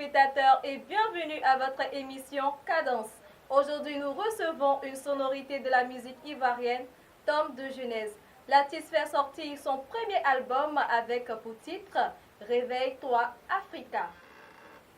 téléspectateurs et bienvenue à votre émission Cadence. Aujourd'hui, nous recevons une sonorité de la musique ivoirienne, Tom de Genèse. L'artiste fait sortir son premier album avec pour titre Réveille-toi Africa.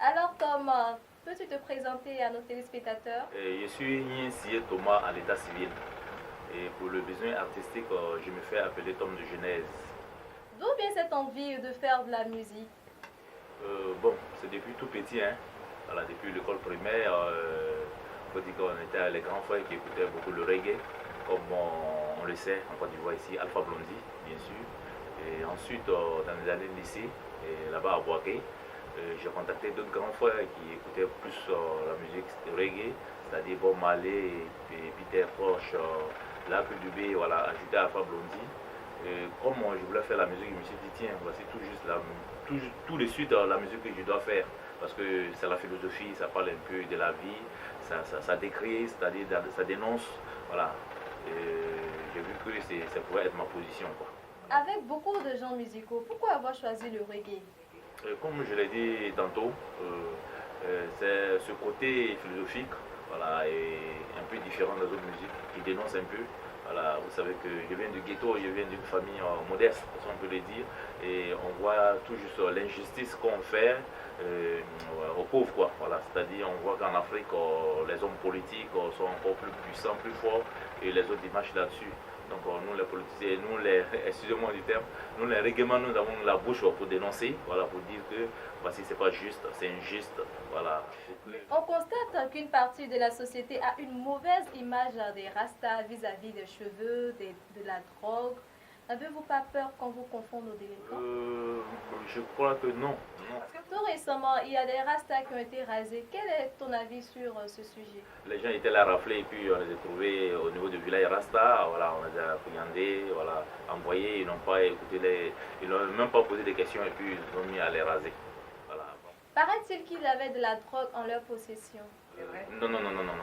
Alors Tom, peux-tu te présenter à nos téléspectateurs? Je suis Niensié Thomas à l'état civil. Et pour le besoin artistique, je me fais appeler Tom de Genèse. D'où vient cette envie de faire de la musique? Bon, c'est depuis tout petit, hein. Voilà, depuis l'école primaire, il faut dire qu'on était les grands frères qui écoutaient beaucoup le reggae, comme on le sait en Côte d'Ivoire ici, Alpha Blondy, bien sûr. Et ensuite, dans les années de lycée, là-bas à Boaké, j'ai contacté d'autres grands frères qui écoutaient plus la musique reggae, c'est-à-dire Bob Marley et Peter Tosh, Lucky Dubé, voilà, ajouté à Alpha Blondy. Comme je voulais faire la musique, je me suis dit, tiens, voici tout de suite la musique que je dois faire. Parce que c'est la philosophie, ça parle un peu de la vie, ça décrit, c'est-à-dire ça dénonce. Voilà. J'ai vu que ça pourrait être ma position, quoi. Avec beaucoup de genres musicaux, pourquoi avoir choisi le reggae? Comme je l'ai dit tantôt, c'est ce côté philosophique, voilà, et un peu différent des autres musiques, qui dénonce un peu. Voilà, vous savez que je viens du ghetto, je viens d'une famille modeste, si on peut le dire, et on voit tout juste l'injustice qu'on fait aux pauvres, quoi. Voilà, c'est-à-dire on voit qu'en Afrique, les hommes politiques sont encore plus puissants, plus forts, et les autres ils marchent là-dessus. Donc nous les politiciens, excusez-moi du terme, nous les règlements, nous avons la bouche pour dénoncer, voilà, pour dire que voici c'est pas juste, c'est injuste, voilà. On constate qu'une partie de la société a une mauvaise image des rastas vis-à-vis des cheveux, de la drogue. N'avez-vous pas peur qu'on vous confonde aux délinquants? Je crois que non. Tout récemment, il y a des rastas qui ont été rasés. Quel est ton avis sur ce sujet? Les gens étaient là raflés et puis on les a trouvés au niveau du village Rasta. Voilà, on les a appréhendés, voilà, envoyés, ils n'ont pas écouté, ils n'ont même pas posé des questions et puis ils ont mis à les raser. Voilà. Paraît-il qu'ils avaient de la drogue en leur possession? Non,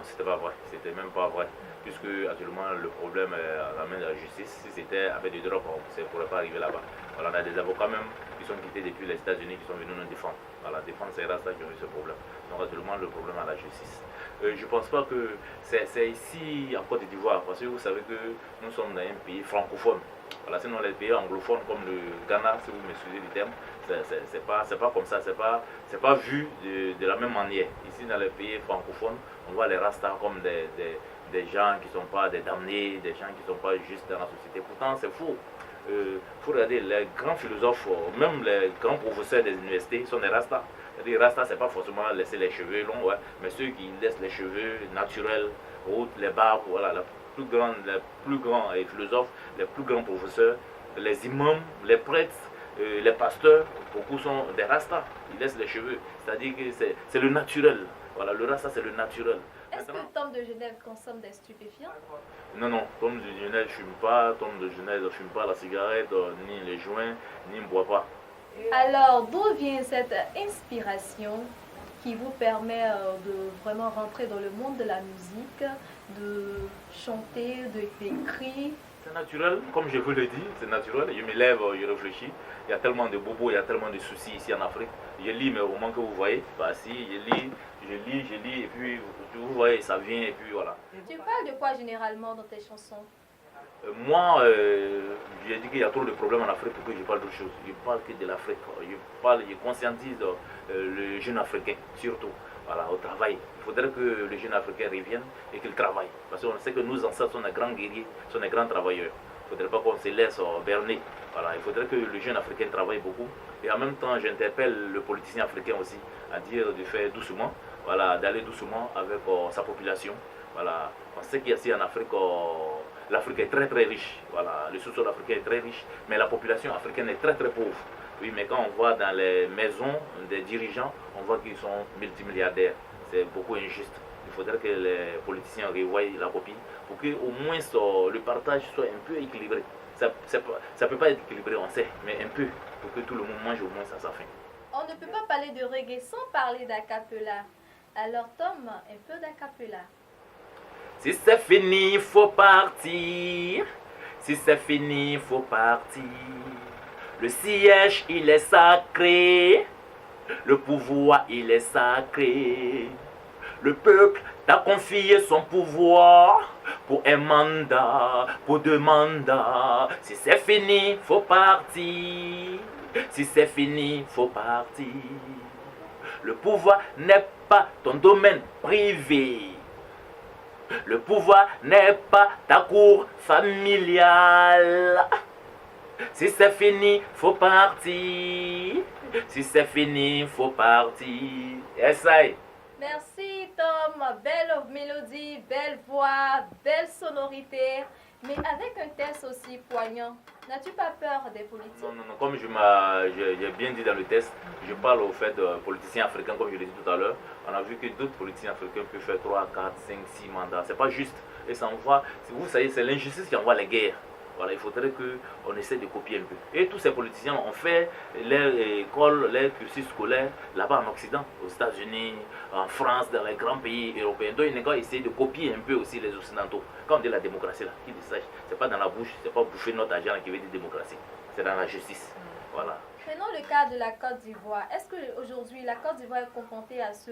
c'était pas vrai, c'était même pas vrai. Puisque actuellement le problème est à la main de la justice. Si c'était avec des drogues, ça ne pourrait pas arriver là-bas. Voilà, on a des avocats même qui sont quittés depuis les États-Unis qui sont venus nous défendre. Voilà, défendre ces rastas qui ont eu ce problème. Donc actuellement le problème est à la justice. Je ne pense pas que c'est ici en Côte d'Ivoire, parce que vous savez que nous sommes dans un pays francophone. Voilà, sinon les pays anglophones comme le Ghana, si vous m'excusez du terme, c'est pas comme ça, c'est pas vu de la même manière. Ici dans les pays francophones, on voit les rastas comme des gens qui ne sont pas des damnés, des gens qui ne sont pas justes dans la société. Pourtant c'est faux. Faut regarder les grands philosophes, même les grands professeurs des universités sont des rastas. Les rastas, c'est pas forcément laisser les cheveux longs, ouais, mais ceux qui laissent les cheveux naturels, les barbes, voilà, les plus grands philosophes, les plus grands professeurs, les imams, les prêtres, les pasteurs, beaucoup sont des rastas, ils laissent les cheveux, c'est-à-dire que c'est le naturel. Voilà, le rasta c'est le naturel. Est-ce que Tom de Genève consomme des stupéfiants? Non, Tom de Genève ne fume pas, Tom de Genève ne fume pas la cigarette, ni les joints, ni ne boit pas. Alors, d'où vient cette inspiration qui vous permet de vraiment rentrer dans le monde de la musique, de chanter, d'écrire? C'est naturel, comme je vous le dis, c'est naturel. Je me lève, je réfléchis. Il y a tellement de bobos, il y a tellement de soucis ici en Afrique. Je lis mes romans que vous voyez. Bah, si, je lis, et puis vous voyez, ça vient, et puis voilà. Tu parles de quoi généralement dans tes chansons? Moi, j'ai dit qu'il y a trop de problèmes en Afrique pour que je parle d'autre chose. Je parle que de l'Afrique. Je conscientise le jeune africain, surtout. Voilà, au travail. Il faudrait que le jeune africain revienne et qu'il travaille. Parce qu'on sait que nos ancêtres sont des grands guerriers, sont des grands travailleurs. Il ne faudrait pas qu'on se laisse berner. Voilà, il faudrait que le jeune africain travaille beaucoup. Et en même temps, j'interpelle le politicien africain aussi à dire de faire doucement, voilà, d'aller doucement avec sa population. Voilà, on sait qu'ici en Afrique, l'Afrique est très très riche. Voilà, le sous-sol africain est très riche, mais la population africaine est très très pauvre. Oui, mais quand on voit dans les maisons des dirigeants, on voit qu'ils sont multimilliardaires. C'est beaucoup injuste. Il faudrait que les politiciens revoient la copie pour qu'au moins le partage soit un peu équilibré. Ça ne peut pas être équilibré, on sait, mais un peu, pour que tout le monde mange au moins à sa faim. On ne peut pas parler de reggae sans parler d'acapella. Alors Tom, un peu d'acapella. Si c'est fini, faut partir. Si c'est fini, faut partir. Le siège, il est sacré. Le pouvoir, il est sacré. Le peuple t'a confié son pouvoir pour un mandat, pour 2 mandats. Si c'est fini, faut partir. Si c'est fini, faut partir. Le pouvoir n'est pas ton domaine privé. Le pouvoir n'est pas ta cour familiale. Si c'est fini, faut partir. Si c'est fini, faut partir. Essaye. Merci Tom, belle mélodie, belle voix, belle sonorité, mais avec un test aussi poignant. N'as-tu pas peur des politiques? Non, non, non, comme j'ai bien dit dans le test, je parle au fait de politiciens africains, comme je l'ai dit tout à l'heure. On a vu que d'autres politiciens africains peuvent faire 3, 4, 5, 6 mandats. C'est pas juste. Et ça envoie, vous savez, c'est l'injustice qui envoie les guerres. Voilà, il faudrait qu'on essaie de copier un peu. Et tous ces politiciens ont fait leur école, leur cursus scolaire là-bas en Occident, aux États-Unis, en France, dans les grands pays européens. Donc, ils ont essayé de copier un peu aussi les Occidentaux. Quand on dit la démocratie, là, qu'ils le sachent, c'est pas dans la bouche, c'est pas bouffer notre argent qui veut dire démocratie. C'est dans la justice. Voilà. Prenons le cas de la Côte d'Ivoire. Est-ce qu'aujourd'hui, la Côte d'Ivoire est confrontée à ce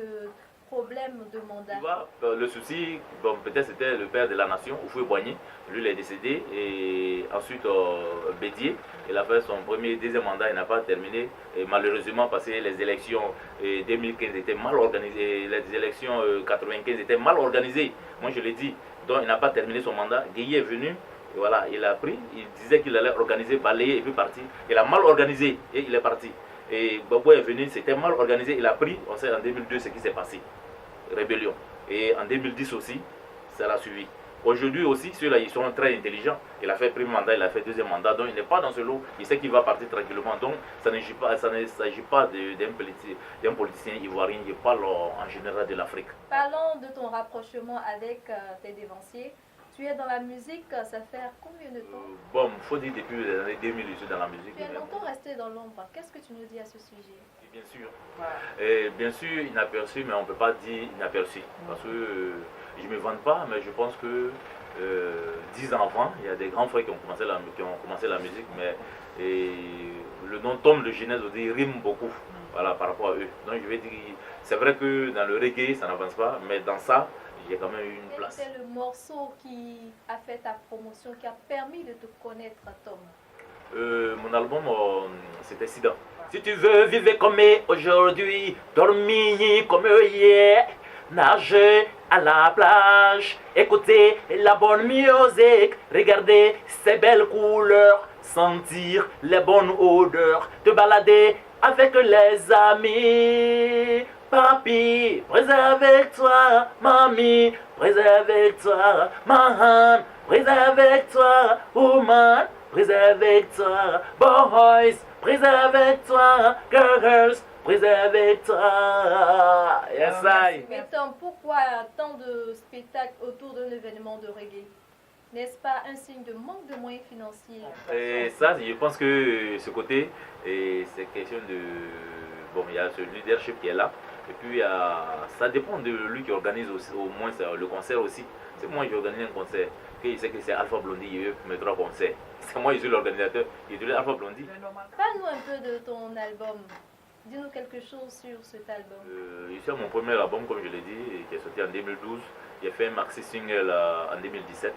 problème de mandat? Tu vois, le souci, bon, peut-être c'était le père de la nation, Houphouët-Boigny. Lui, il est décédé. Et ensuite, Bédié, il a fait son premier, deuxième mandat, il n'a pas terminé. Et malheureusement, parce que les élections 2015 étaient mal organisées, les élections 95 étaient mal organisées. Moi, je l'ai dit. Donc, il n'a pas terminé son mandat. Gueye est venu. Et voilà, il a pris, il disait qu'il allait organiser, balayer et puis partir. Il a mal organisé et il est parti. Et Gbagbo est venu, c'était mal organisé, il a pris, on sait en 2002 ce qui s'est passé. Rébellion. Et en 2010 aussi, ça l'a suivi. Aujourd'hui aussi, ceux-là, ils sont très intelligents. Il a fait premier mandat, il a fait deuxième mandat, donc il n'est pas dans ce lot. Il sait qu'il va partir tranquillement. Donc, ça ne s'agit pas d'un politicien ivoirien, je parle en général de l'Afrique. Parlons de ton rapprochement avec tes dévanciers. Tu es dans la musique, ça fait combien de temps? Bon, il faut dire depuis les années 2000, je suis dans la musique. Tu es longtemps resté dans l'ombre. Qu'est-ce que tu nous dis à ce sujet? Bien sûr. Et bien sûr, inaperçu, mais on ne peut pas dire inaperçu. Parce que je ne me vante pas, mais je pense que 10 ans avant, il y a des grands frères qui ont commencé la musique, mais le nom Tom de Genèse rime beaucoup, voilà, par rapport à eux. Donc je vais dire, c'est vrai que dans le reggae, ça n'avance pas, mais dans ça, il y a quand même une place. Quel était le morceau qui a fait ta promotion, qui a permis de te connaître, Tom? Mon album, c'était Sida. Si tu veux vivre comme aujourd'hui, dormir comme hier, nager à la plage, écouter la bonne musique, regarder ces belles couleurs, sentir les bonnes odeurs, te balader avec les amis. Papi, préserve-toi, mamie, préserve-toi, maman, préserve-toi, woman, préserve-toi, boys, préserve-toi, girls, préserve-toi. Yes, I. Mais Tom, pourquoi tant de spectacles autour d'un événement de reggae? N'est-ce pas un signe de manque de moyens financiers? Et ça, je pense que ce côté, c'est question de... Bon, il y a ce leadership qui est là. Et puis, ça dépend de lui qui organise aussi, au moins le concert aussi. C'est moi qui organise un concert. Il sait que c'est Alpha Blondy, il veut me 3 concerts. C'est moi qui suis l'organisateur, il est Alpha Blondy. Parle-nous un peu de ton album. Dis-nous quelque chose sur cet album. C'est mon premier album, comme je l'ai dit, qui est sorti en 2012. J'ai fait un maxi single en 2017,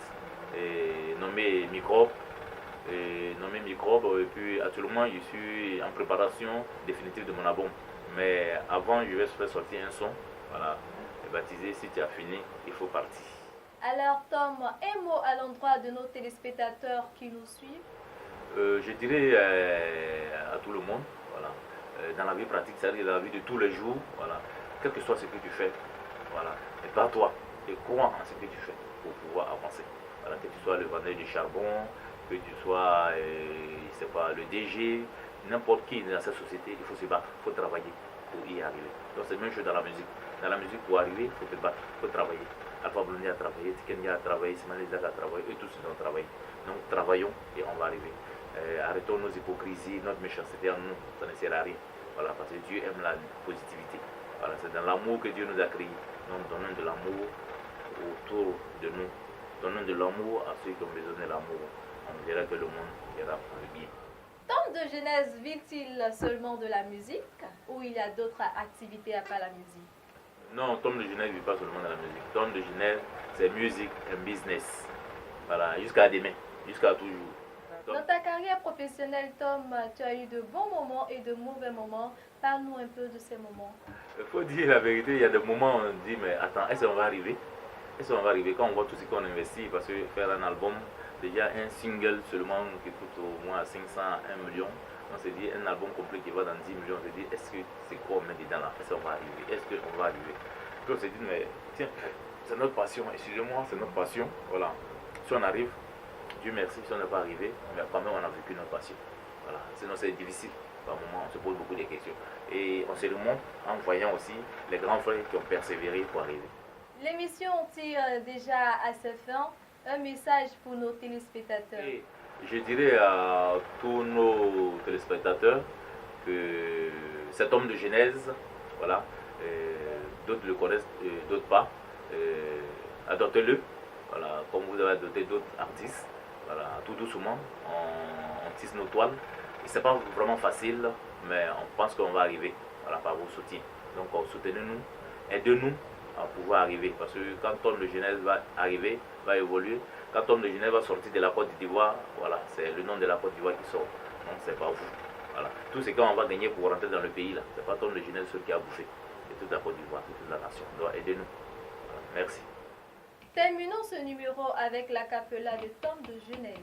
nommé Microbe. Et puis actuellement, je suis en préparation définitive de mon album. Mais avant, je vais faire sortir un son, voilà, baptisé Si tu as fini, il faut partir. Alors Tom, un mot à l'endroit de nos téléspectateurs qui nous suivent. Je dirais à tout le monde, voilà, dans la vie pratique, c'est-à-dire dans la vie de tous les jours, voilà, quel que soit ce que tu fais, voilà, et pas toi, et crois en ce que tu fais pour pouvoir avancer. Voilà, que tu sois le vendeur du charbon, que tu sois, je sais pas, le DG, n'importe qui dans cette société, il faut se battre, il faut travailler pour y arriver. Donc c'est la même chose dans la musique. Dans la musique, pour arriver, il faut te battre, il faut travailler. Alpha Blondy a travaillé, Tikenia a travaillé, Simone Isaac a travaillé, eux tous ils ont travaillé. Donc travaillons et on va arriver. Arrêtons nos hypocrisies, notre méchanceté en nous, ça ne sert à rien. Voilà, parce que Dieu aime la positivité. Voilà, c'est dans l'amour que Dieu nous a créés. Donc donnons de l'amour autour de nous. Donnons de l'amour à ceux qui ont besoin de l'amour. On verra que le monde ira pour le bien. Tom de Genèse vit-il seulement de la musique ou il y a d'autres activités à part la musique? Non, Tom de Genèse ne vit pas seulement de la musique. Tom de Genèse, c'est musique et business. Voilà, jusqu'à demain, jusqu'à toujours. Dans ta carrière professionnelle, Tom, tu as eu de bons moments et de mauvais moments. Parle-nous un peu de ces moments. Il faut dire la vérité, il y a des moments où on dit, mais attends, est-ce qu'on va arriver? Est-ce qu'on va arriver quand on voit tout ce qu'on investit? Parce que faire un album, déjà un single seulement qui coûte au moins 500, 1 million, on se dit un album complet qui va dans 10 millions, on se dit, est-ce que c'est quoi on met dedans là? Est-ce qu'on va arriver? Est-ce qu'on va arriver? Puis on se dit, mais tiens, c'est notre passion, excusez-moi, c'est notre passion. Voilà, si on arrive, Dieu merci, si on n'est pas arrivé, mais quand même on a vécu notre passion. Voilà, sinon c'est difficile. Par moment, on se pose beaucoup de questions. Et on se remonte en voyant aussi les grands frères qui ont persévéré pour arriver. L'émission tire déjà à sa fin. Un message pour nos téléspectateurs. Et je dirais à tous nos téléspectateurs que cet homme de Genèse, voilà, d'autres le connaissent, d'autres pas, adoptez-le, voilà, comme vous avez adopté d'autres artistes, voilà, tout doucement, on tisse nos toiles. C'est pas vraiment facile, mais on pense qu'on va arriver, voilà, par vos soutiens. Donc soutenez-nous, aidez-nous à pouvoir arriver. Parce que quand Tom de Genèse va arriver, va évoluer, quand Tom de Genèse va sortir de la Côte d'Ivoire, voilà, c'est le nom de la Côte d'Ivoire qui sort. Donc c'est pas vous. Voilà. Tout ce qu'on va gagner pour rentrer dans le pays là, c'est pas Tom de Genèse seul qui a bouffé. C'est toute la Côte d'Ivoire, toute la nation. Donc aidez-nous. Voilà. Merci. Terminons ce numéro avec la capella de Tom de Genèse.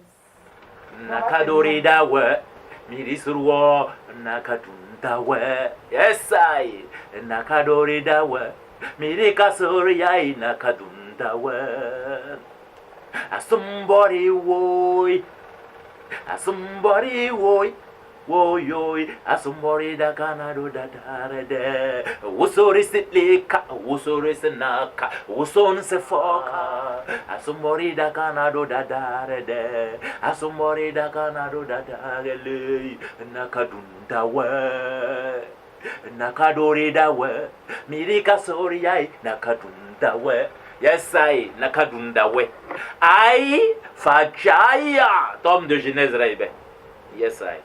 Nakadoridawe. Mirisruo nakatundawe, yes I nakadoridawe, mirikasoriai nakadundawe. Somebody woy, somebody woy, woy, somebody da kanado da darede. Usori sitlika, usori senaka, uson se foka. Somebody da kanado da darede. Somebody da kanado da darele. Nakadunda we, nakadori da we, mirika sori ai nakadunda we. Yes I nakadunda we. I fachaya Tom de Genèse Raibe. Yes I.